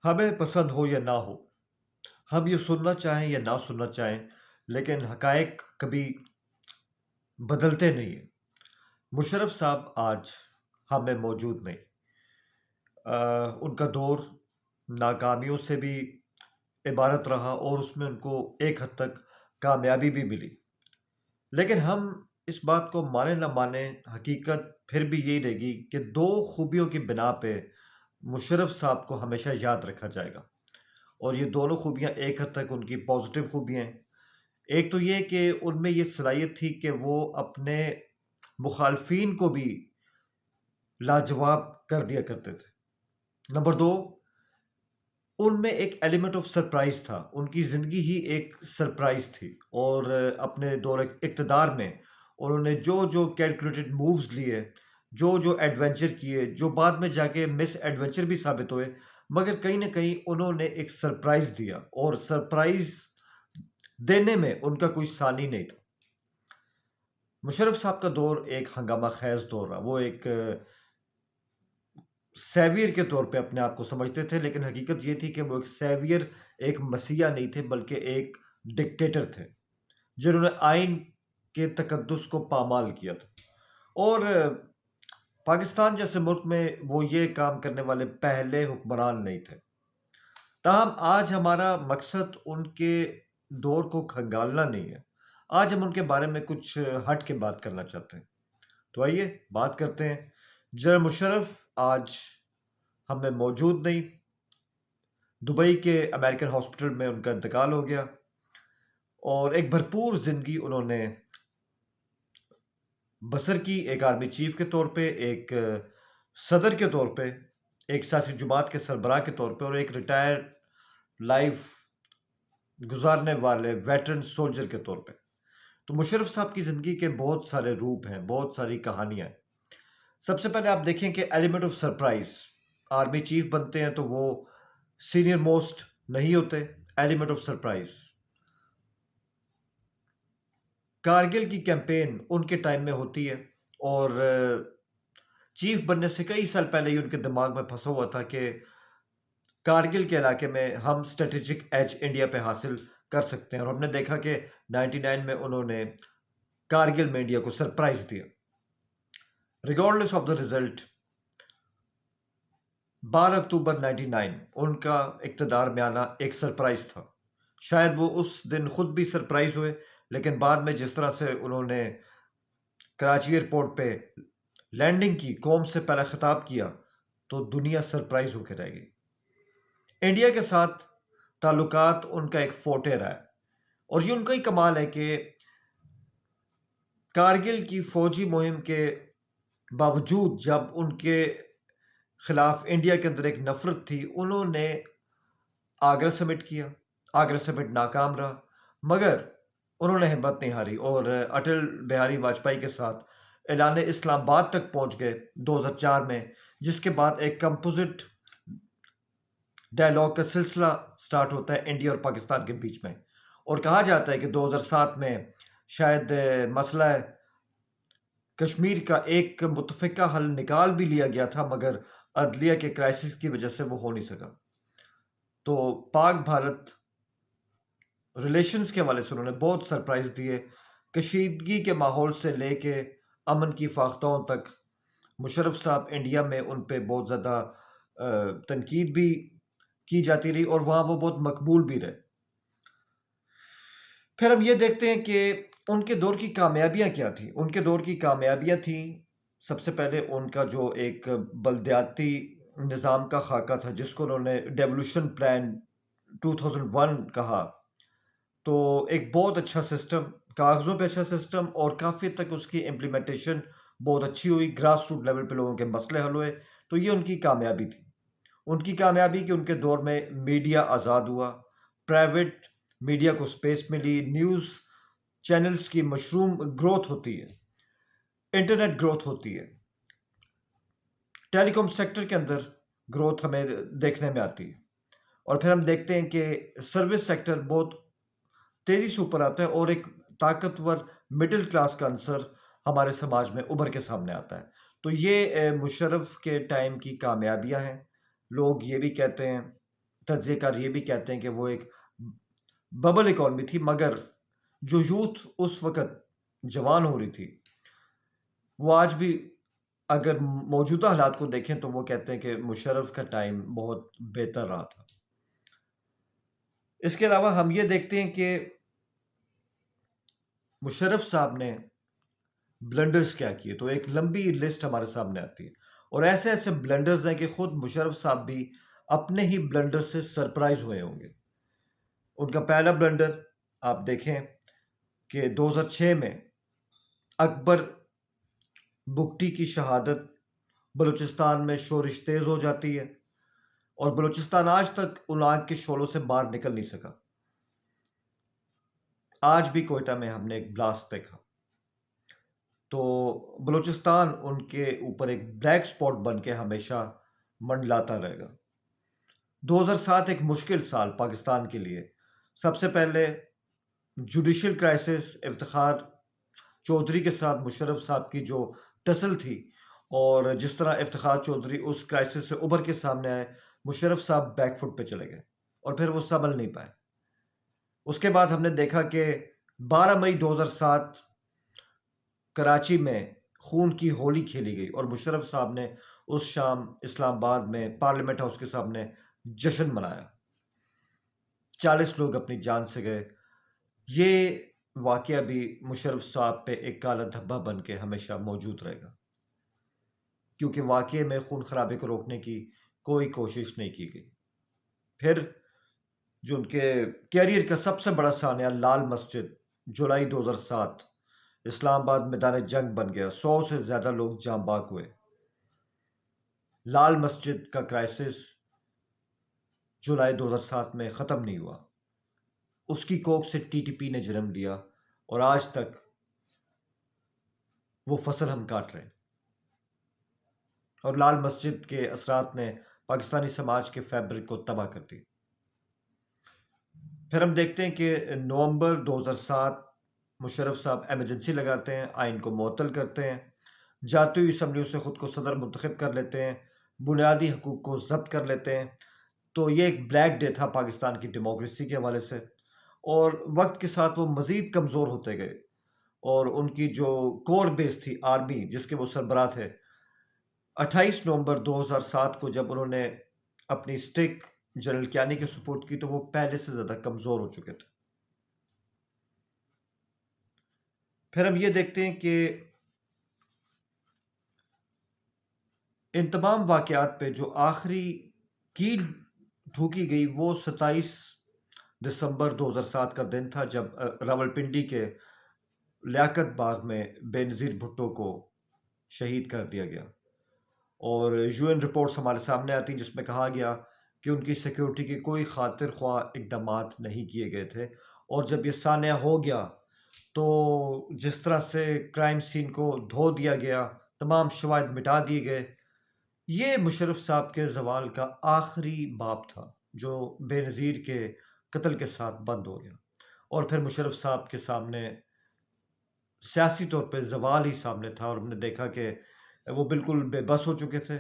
ہمیں پسند ہو یا نہ ہو، ہم یہ سننا چاہیں یا نہ سننا چاہیں، لیکن حقائق کبھی بدلتے نہیں ہیں۔ مشرف صاحب آج ہم میں موجود نہیں۔ ان کا دور ناکامیوں سے بھی عبارت رہا اور اس میں ان کو ایک حد تک کامیابی بھی ملی، لیکن ہم اس بات کو مانیں نہ مانیں، حقیقت پھر بھی یہی رہے گی کہ دو خوبیوں کی بنا پہ مشرف صاحب کو ہمیشہ یاد رکھا جائے گا، اور یہ دونوں خوبیاں ایک حد تک ان کی پازیٹیو خوبیاں ہیں۔ ایک تو یہ کہ ان میں یہ صلاحیت تھی کہ وہ اپنے مخالفین کو بھی لاجواب کر دیا کرتے تھے۔ نمبر دو، ان میں ایک ایلیمنٹ آف سرپرائز تھا، ان کی زندگی ہی ایک سرپرائز تھی، اور اپنے دور اقتدار میں انہوں نے جو جو کیلکولیٹڈ مووز لیے، جو جو ایڈونچر کیے، جو بعد میں جا کے مس ایڈونچر بھی ثابت ہوئے، مگر کہیں نہ کہیں انہوں نے ایک سرپرائز دیا، اور سرپرائز دینے میں ان کا کوئی ثانی نہیں تھا۔ مشرف صاحب کا دور ایک ہنگامہ خیز دور رہا، وہ ایک سیویئر کے طور پہ اپنے آپ کو سمجھتے تھے، لیکن حقیقت یہ تھی کہ وہ ایک سیویئر، ایک مسیحا نہیں تھے، بلکہ ایک ڈکٹیٹر تھے جنہوں نے آئین کے تقدس کو پامال کیا تھا، اور پاکستان جیسے ملک میں وہ یہ کام کرنے والے پہلے حکمران نہیں تھے۔ تاہم آج ہمارا مقصد ان کے دور کو کھنگالنا نہیں ہے، آج ہم ان کے بارے میں کچھ ہٹ کے بات کرنا چاہتے ہیں۔ تو آئیے بات کرتے ہیں۔ جنرل مشرف آج ہم میں موجود نہیں، دبئی کے امریکن ہاسپٹل میں ان کا انتقال ہو گیا، اور ایک بھرپور زندگی انہوں نے بسر کی، ایک آرمی چیف کے طور پہ، ایک صدر کے طور پہ، ایک سیاسی جماعت کے سربراہ کے طور پہ، اور ایک ریٹائر لائف گزارنے والے ویٹرن سولجر کے طور پہ۔ تو مشرف صاحب کی زندگی کے بہت سارے روپ ہیں، بہت ساری کہانیاں ہیں۔ سب سے پہلے آپ دیکھیں کہ element of surprise, army chief بنتے ہیں تو وہ سینئر موسٹ نہیں ہوتے۔ ایلیمنٹ آف سرپرائز، کارگل کی کیمپین ان کے ٹائم میں ہوتی ہے، اور چیف بننے سے کئی سال پہلے ہی ان کے دماغ میں پھنسا ہوا تھا کہ کارگل کے علاقے میں ہم اسٹریٹجک ایج انڈیا پہ حاصل کر سکتے ہیں، اور ہم نے دیکھا کہ 99 میں انہوں نے کارگل میں انڈیا کو سرپرائز دیا۔ ریگارڈلیس آف دا ریزلٹ، 12 اکتوبر 99 ان کا اقتدار میں آنا ایک سرپرائز تھا۔ شاید وہ اس دن خود بھی سرپرائز ہوئے، لیکن بعد میں جس طرح سے انہوں نے کراچی ایئرپورٹ پہ لینڈنگ کی، قوم سے پہلا خطاب کیا، تو دنیا سرپرائز ہو کے رہ گئی۔ انڈیا کے ساتھ تعلقات ان کا ایک فورٹے رہا ہے، اور یہ ان کا ہی کمال ہے کہ کارگل کی فوجی مہم کے باوجود جب ان کے خلاف انڈیا کے اندر ایک نفرت تھی، انہوں نے آگرہ سمٹ کیا، آگرہ سمٹ ناکام رہا، مگر انہوں نے ہمت نہیں ہاری، اور اٹل بہاری واجپئی کے ساتھ اعلان اسلام آباد تک پہنچ گئے 2004 میں، جس کے بعد ایک کمپوزٹ ڈائلاگ کا سلسلہ سٹارٹ ہوتا ہے انڈیا اور پاکستان کے بیچ میں، اور کہا جاتا ہے کہ 2007 میں شاید مسئلہ کشمیر کا ایک متفقہ حل نکال بھی لیا گیا تھا، مگر عدلیہ کے کرائسس کی وجہ سے وہ ہو نہیں سکا۔ تو پاک بھارت ریلیشنز کے حوالے سے انہوں نے بہت سرپرائز دیے، کشیدگی کے ماحول سے لے کے امن کی فاختہوں تک۔ مشرف صاحب انڈیا میں ان پہ بہت زیادہ تنقید بھی کی جاتی رہی، اور وہاں وہ بہت مقبول بھی رہے۔ پھر ہم یہ دیکھتے ہیں کہ ان کے دور کی کامیابیاں کیا تھیں۔ ان کے دور کی کامیابیاں تھیں، سب سے پہلے ان کا جو ایک بلدیاتی نظام کا خاکہ تھا، جس کو انہوں نے ڈیولوشن پلان 2001 کہا، تو ایک بہت اچھا سسٹم، کاغذوں پہ اچھا سسٹم، اور کافی تک اس کی امپلیمنٹیشن بہت اچھی ہوئی، گراس روٹ لیول پہ لوگوں کے مسئلے حل ہوئے، تو یہ ان کی کامیابی تھی۔ ان کی کامیابی کہ ان کے دور میں میڈیا آزاد ہوا، پرائیویٹ میڈیا کو سپیس ملی، نیوز چینلز کی مشروم گروتھ ہوتی ہے، انٹرنیٹ گروتھ ہوتی ہے، ٹیلی کام سیکٹر کے اندر گروتھ ہمیں دیکھنے میں آتی ہے، اور پھر ہم دیکھتے ہیں کہ سروس سیکٹر بہت تیزی سے اوپر آتا ہے، اور ایک طاقتور مڈل کلاس کا عنصر ہمارے سماج میں ابھر کے سامنے آتا ہے۔ تو یہ مشرف کے ٹائم کی کامیابیاں ہیں۔ لوگ یہ بھی کہتے ہیں تجزیہ کار یہ بھی کہتے ہیں کہ وہ ایک ببل اکانومی تھی، مگر جو یوتھ اس وقت جوان ہو رہی تھی وہ آج بھی اگر موجودہ حالات کو دیکھیں تو وہ کہتے ہیں کہ مشرف کا ٹائم بہت بہتر رہا تھا۔ اس کے علاوہ ہم یہ دیکھتے ہیں کہ مشرف صاحب نے بلنڈرز کیا کیے، تو ایک لمبی لسٹ ہمارے سامنے آتی ہے، اور ایسے ایسے بلنڈرز ہیں کہ خود مشرف صاحب بھی اپنے ہی بلنڈر سے سرپرائز ہوئے ہوں گے۔ ان کا پہلا بلنڈر آپ دیکھیں کہ 2006 میں اکبر بگٹی کی شہادت بلوچستان میں شورش تیز ہو جاتی ہے، اور بلوچستان آج تک ان آگ کے شعلوں سے باہر نکل نہیں سکا۔ آج بھی کوئٹہ میں ہم نے ایک بلاسٹ دیکھا، تو بلوچستان ان کے اوپر ایک بلیک سپاٹ بن کے ہمیشہ منڈلاتا رہے گا۔ 2007 ایک مشکل سال پاکستان کے لیے، سب سے پہلے جوڈیشل کرائسس، افتخار چودھری کے ساتھ مشرف صاحب کی جو ٹسل تھی، اور جس طرح افتخار چودھری اس کرائسس سے ابھر کے سامنے آئے، مشرف صاحب بیک فٹ پہ چلے گئے اور پھر وہ سنبھل نہیں پائے۔ اس کے بعد ہم نے دیکھا کہ 12 مئی 2007 کراچی میں خون کی ہولی کھیلی گئی، اور مشرف صاحب نے اس شام اسلام آباد میں پارلیمنٹ ہاؤس کے سامنے جشن منایا، 40 لوگ اپنی جان سے گئے۔ یہ واقعہ بھی مشرف صاحب پہ ایک کالا دھبا بن کے ہمیشہ موجود رہے گا، کیونکہ واقعے میں خون خرابے کو روکنے کی کوئی کوشش نہیں کی گئی۔ پھر جو ان کے کیریئر کا سب سے بڑا سانحہ لال مسجد، جولائی 2007 اسلام آباد میدان جنگ بن گیا، 100 سے زیادہ لوگ جاں بحق ہوئے۔ لال مسجد کا کرائسس جولائی 2007 میں ختم نہیں ہوا، اس کی کوکھ سے ٹی ٹی پی نے جنم لیا، اور آج تک وہ فصل ہم کاٹ رہے ہیں، اور لال مسجد کے اثرات نے پاکستانی سماج کے فیبرک کو تباہ کر دی۔ پھر ہم دیکھتے ہیں کہ نومبر 2007 مشرف صاحب ایمرجنسی لگاتے ہیں، آئین کو معطل کرتے ہیں، جاتی ہوئی اسمبلیوں سے خود کو صدر منتخب کر لیتے ہیں، بنیادی حقوق کو ضبط کر لیتے ہیں۔ تو یہ ایک بلیک ڈے تھا پاکستان کی ڈیموکریسی کے حوالے سے، اور وقت کے ساتھ وہ مزید کمزور ہوتے گئے، اور ان کی جو کور بیس تھی آرمی جس کے وہ سربراہ تھے، 28 نومبر 2007 کو جب انہوں نے اپنی سٹک جنرل کیانی کے سپورٹ کی تو وہ پہلے سے زیادہ کمزور ہو چکے تھے۔ پھر ہم یہ دیکھتے ہیں کہ ان تمام واقعات پہ جو آخری کیل ٹھوکی گئی وہ 27 دسمبر 2007 کا دن تھا، جب راولپنڈی کے لیاقت باغ میں بے نظیر بھٹو کو شہید کر دیا گیا، اور یو این رپورٹس ہمارے سامنے آتی جس میں کہا گیا کہ ان کی سیکیورٹی کے کوئی خاطر خواہ اقدامات نہیں کیے گئے تھے، اور جب یہ سانحہ ہو گیا تو جس طرح سے کرائم سین کو دھو دیا گیا، تمام شواہد مٹا دیے گئے، یہ مشرف صاحب کے زوال کا آخری باب تھا جو بے نظیر کے قتل کے ساتھ بند ہو گیا، اور پھر مشرف صاحب کے سامنے سیاسی طور پہ زوال ہی سامنے تھا، اور ہم نے دیکھا کہ وہ بالکل بے بس ہو چکے تھے،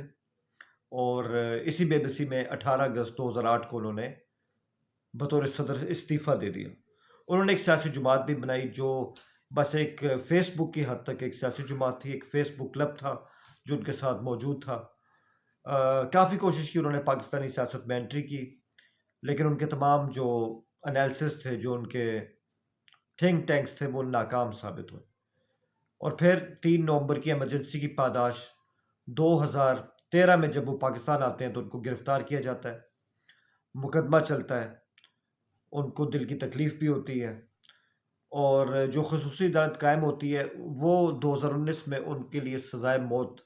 اور اسی بے بسی میں 18 اگست 2008 کو انہوں نے بطور صدر استعفیٰ دے دیا۔ انہوں نے ایک سیاسی جماعت بھی بنائی جو بس ایک فیس بک کی حد تک ایک سیاسی جماعت تھی، ایک فیس بک کلب تھا جو ان کے ساتھ موجود تھا۔ کافی کوشش کی انہوں نے پاکستانی سیاست میں انٹری کی، لیکن ان کے تمام جو انالیسس تھے، جو ان کے تھنک ٹینکس تھے، وہ ناکام ثابت ہوئے، اور پھر 3 نومبر کی ایمرجنسی کی پاداش 2013 میں جب وہ پاکستان آتے ہیں تو ان کو گرفتار کیا جاتا ہے، مقدمہ چلتا ہے، ان کو دل کی تکلیف بھی ہوتی ہے، اور جو خصوصی عدالت قائم ہوتی ہے وہ 2019 میں ان کے لیے سزائے موت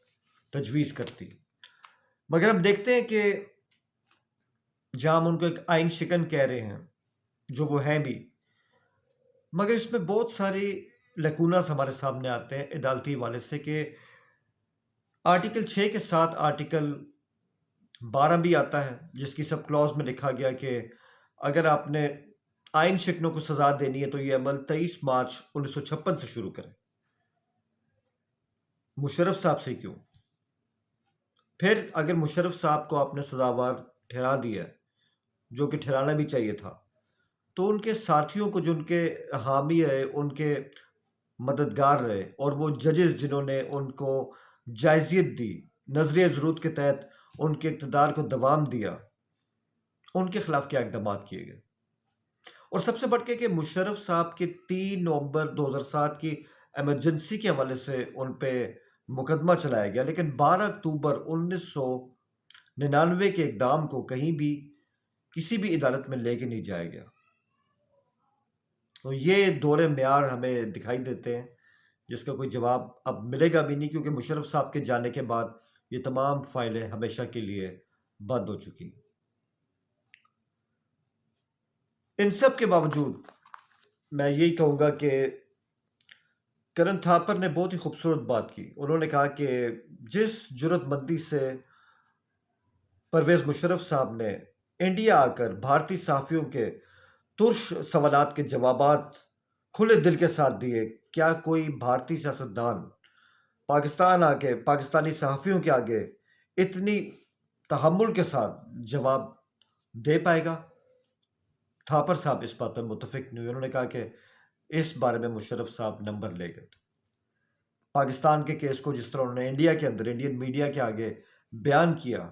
تجویز کرتی ہے۔ مگر ہم دیکھتے ہیں کہ جہاں ہم ان کو ایک آئین شکن کہہ رہے ہیں، جو وہ ہیں بھی، مگر اس میں بہت ساری لیکوناز ہمارے سامنے آتے ہیں عدالتی حوالے سے، کہ آرٹیکل 6 کے ساتھ آرٹیکل 12 بھی آتا ہے جس کی سب کلوز میں لکھا گیا کہ اگر آپ نے آئین شکنوں کو سزا دینی ہے تو یہ عمل 23 مارچ 1956 سے شروع کریں۔ مشرف صاحب سے کیوں؟ پھر اگر مشرف صاحب کو آپ نے سزاوار ٹھہرا دیا ہے جو کہ ٹھہرانا بھی چاہیے تھا، تو ان کے ساتھیوں کو جو ان کے حامی رہے، ان کے مددگار رہے، اور وہ ججز جنہوں نے ان کو جائزیت دی، نظریہ ضرورت کے تحت ان کے اقتدار کو دوام دیا، ان کے خلاف کیا اقدامات کیے گئے؟ اور سب سے بڑھ کے کہ مشرف صاحب کے 3 نومبر 2007 کی ایمرجنسی کے حوالے سے ان پہ مقدمہ چلایا گیا، لیکن 12 اکتوبر 1999 کے اقدام کو کہیں بھی کسی بھی عدالت میں لے کے نہیں جایا گیا۔ تو یہ دور معیار ہمیں دکھائی دیتے ہیں، جس کا کوئی جواب اب ملے گا بھی نہیں، کیونکہ مشرف صاحب کے جانے کے بعد یہ تمام فائلیں ہمیشہ کے لیے بند ہو چکی۔ ان سب کے باوجود میں یہی کہوں گا کہ کرن تھاپر نے بہت ہی خوبصورت بات کی۔ انہوں نے کہا کہ جس جرات مندی سے پرویز مشرف صاحب نے انڈیا آ کر بھارتی صحافیوں کے ترش سوالات کے جوابات کھلے دل کے ساتھ دیے، کیا کوئی بھارتی سیاستدان پاکستان آ کے پاکستانی صحافیوں کے آگے اتنی تحمل کے ساتھ جواب دے پائے گا؟ تھاپر صاحب اس بات پر متفق نہیں ہوئے۔ انہوں نے کہا کہ اس بارے میں مشرف صاحب نمبر لے گئے تھے۔ پاکستان کے کیس کو جس طرح انہوں نے انڈیا کے اندر انڈین میڈیا کے آگے بیان کیا،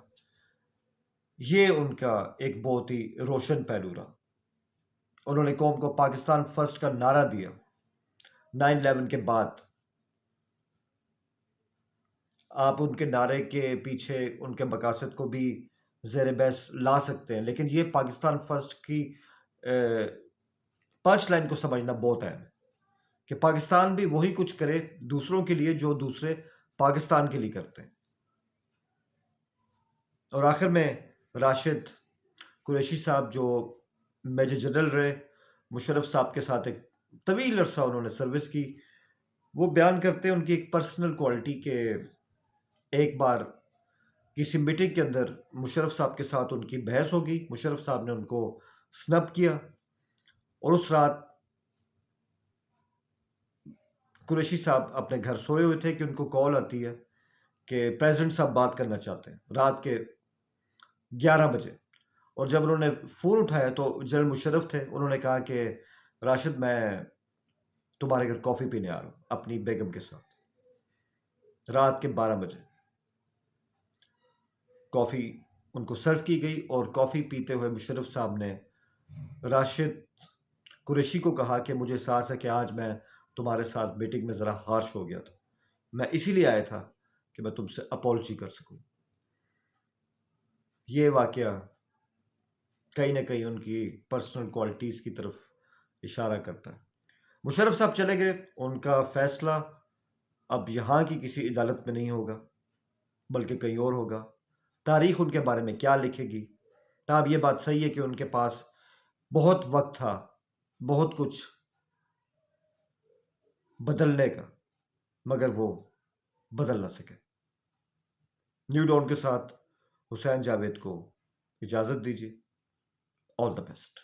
یہ ان کا ایک بہت ہی روشن پہلو رہا۔ انہوں نے قوم کو پاکستان فرسٹ کا نعرہ دیا 9/11 کے بعد۔ آپ ان کے نعرے کے پیچھے ان کے مقاصد کو بھی زیر بحث لا سکتے ہیں، لیکن یہ پاکستان فرسٹ کی پنچ لائن کو سمجھنا بہت اہم ہے کہ پاکستان بھی وہی کچھ کرے دوسروں کے لیے جو دوسرے پاکستان کے لیے کرتے ہیں۔ اور آخر میں راشد قریشی صاحب جو میجر جنرل رہے، مشرف صاحب کے ساتھ ایک طویل عرصہ انہوں نے سروس کی، وہ بیان کرتے ہیں ان کی ایک پرسنل کوالٹی کہ ایک بار کسی میٹنگ کے اندر مشرف صاحب کے ساتھ ان کی بحث ہوگی، مشرف صاحب نے ان کو سنب کیا، اور اس رات قریشی صاحب اپنے گھر سوئے ہوئے تھے کہ ان کو کال آتی ہے کہ پریزیڈنٹ صاحب بات کرنا چاہتے ہیں رات کے 11 بجے۔ اور جب انہوں نے فون اٹھایا تو جنرل مشرف تھے، انہوں نے کہا کہ راشد میں تمہارے گھر کافی پینے آ رہا ہوں اپنی بیگم کے ساتھ۔ رات کے 12 بجے کافی ان کو سرو کی گئی، اور کافی پیتے ہوئے مشرف صاحب نے راشد قریشی کو کہا کہ مجھے احساس ہے کہ آج میں تمہارے ساتھ میٹنگ میں ذرا ہارش ہو گیا تھا، میں اسی لیے آیا تھا کہ میں تم سے اپولوجی کر سکوں۔ یہ واقعہ کہیں نہ کہیں ان کی پرسنل کوالٹیز کی طرف اشارہ کرتا ہے۔ مشرف صاحب چلے گئے، ان کا فیصلہ اب یہاں کی کسی عدالت میں نہیں ہوگا بلکہ کہیں اور ہوگا۔ تاریخ ان کے بارے میں کیا لکھے گی؟ اب یہ بات صحیح ہے کہ ان کے پاس بہت وقت تھا بہت کچھ بدلنے کا، مگر وہ بدل نہ سکے۔ نیو ڈان کے ساتھ حسین جاوید کو اجازت دیجیے۔ آل دا بیسٹ۔